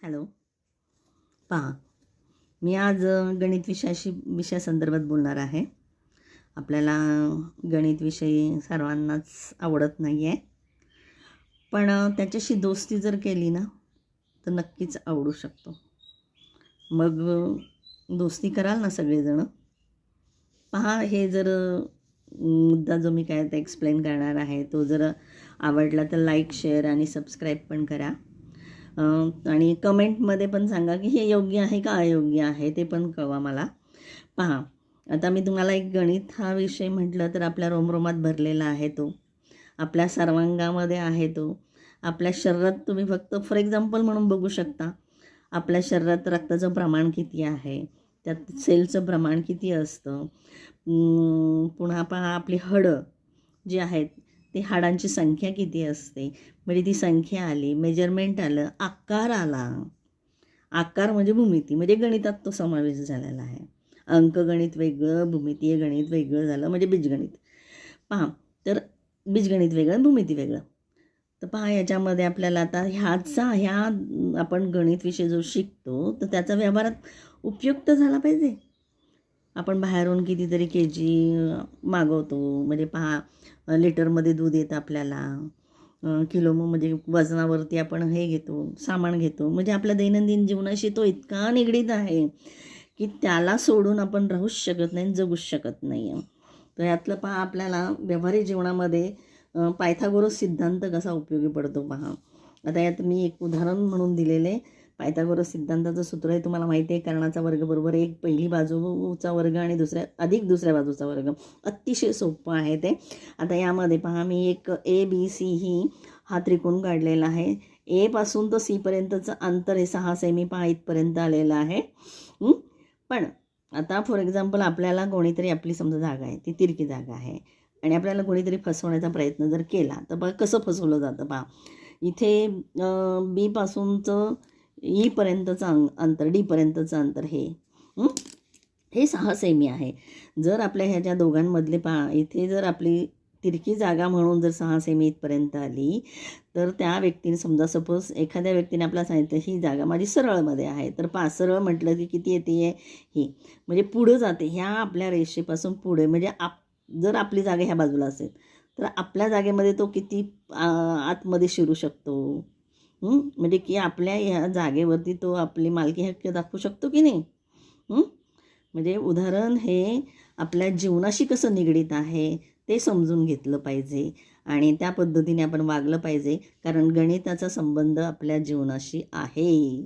Hello. पहा, मी आज गणित विषयासंदर्भात बोलणार आहे. आपल्याला गणित विषय सर्वांनाच आवडत नाही आहे, पण त्याच्याशी दोस्ती जर केली ना तर नक्कीच आवडू शकतो. मग दोस्ती कराल ना सगळेजण. पहा, हे जर मुद्दा जो मी काय ते एक्सप्लेन करणार आहे तो जर आवडला तर लाईक, शेअर आणि सबस्क्राईब पण करा. आणि कमेंटमध्ये पण सांगा की हे योग्य आहे का अयोग्य आहे ते पण कळवा मला. पहा, आता मी तुम्हाला एक गणित हा विषय म्हटलं तर आपल्या रोमरोमात भरलेला आहे तो, आपल्या सर्वांगामध्ये आहे तो. आपल्या शरीरात तुम्ही फक्त फॉर एक्झाम्पल म्हणून बघू शकता, आपल्या शरीरात रक्ताचं प्रमाण किती आहे, त्यात सेलचं प्रमाण किती असतं. पुन्हा पहा, आपली हाडं जी आहेत ती हाडांची संख्या किती असते. म्हणजे ती संख्या आली, मेजरमेंट आलं, आकार आला. आकार म्हणजे भूमिती, म्हणजे गणितात तो समावेश झालेला आहे. अंकगणित वेगळं, भूमितीय गणित वेगळं झालं, म्हणजे बीजगणित. पहा, तर बीजगणित वेगळं, भूमिती वेगळं. तर पहा, याच्यामध्ये आपल्याला आता ह्या आपण गणित विषय जो शिकतो तर त्याचा व्यवहारात उपयुक्त झाला पाहिजे. आपण बाहेरून कितीतरी KG मागवतो, म्हणजे पहा लिटरमध्ये दूध येतं आपल्याला, किलो म्हणजे वजनावरती आपण हे घेतो, सामान घेतो. म्हणजे आपल्या दैनंदिन जीवनाशी तो इतका निगडीत आहे की त्याला सोडून आपण राहूच शकत नाही, जगूच शकत नाही. तर यातलं पहा, आपल्याला व्यावहारिक जीवनामध्ये पायथागोरस सिद्धांत कसा उपयोगी पडतो पहा. आता यात मी एक उदाहरण म्हणून दिलेले पायथागोरस सिद्धांताचं सूत्र आहे, तुम्हाला माहिती आहे. कर्णाचा वर्ग बरोबर 1 पहिली बाजूचा वर्ग आणि दुसऱ्या बाजूचा वर्ग. अतिशय सोपं आहे ते. आता यामध्ये पहा, मी एक ABC ही हा त्रिकोण काढलेला आहे. A पासून तर C पर्यंतचं अंतर हे 6 सेमी पहा इथपर्यंत आलेलं आहे. पण आता फॉर एक्झाम्पल आपल्याला कोणीतरी, आपली समजा जागा आहे ती तिरकी जागा आहे आणि आपल्याला कोणीतरी फसवण्याचा प्रयत्न जर केला तर बघा कसं फसवलं जातं. पहा, इथे B पासूनचं E पर्यंतचं अंतर, D पर्यंतचं अंतर हे 6 सेमी आहे. जर आपल्या ह्याच्या दोघांमधले पहा, इथे जर आपली तिरकी जागा म्हणून जर 6 सेमी इथपर्यंत आली तर त्या व्यक्तीने, समजा सपोज एखाद्या व्यक्तीने आपल्याला सांगितलं ही जागा माझी सरळमध्ये आहे, तर पहा सरळ म्हटलं की किती येते आहे ही, म्हणजे पुढं जाते ह्या आपल्या रेषेपासून पुढे. म्हणजे जर आपली जागा ह्या बाजूला असेल तर आपल्या जागेमध्ये तो किती आतमध्ये शिरू शकतो. म्हणजे की आपल्या ह्या जागेवरती तो आपली मालकी हक्क दाखवू शकतो की नाही. म्हणजे उदाहरण हे आपल्या जीवनाशी कसं निगडीत आहे ते समजून घेतलं पाहिजे आणि त्या पद्धतीने आपण वागलं पाहिजे, कारण गणिताचा संबंध आपल्या जीवनाशी आहे.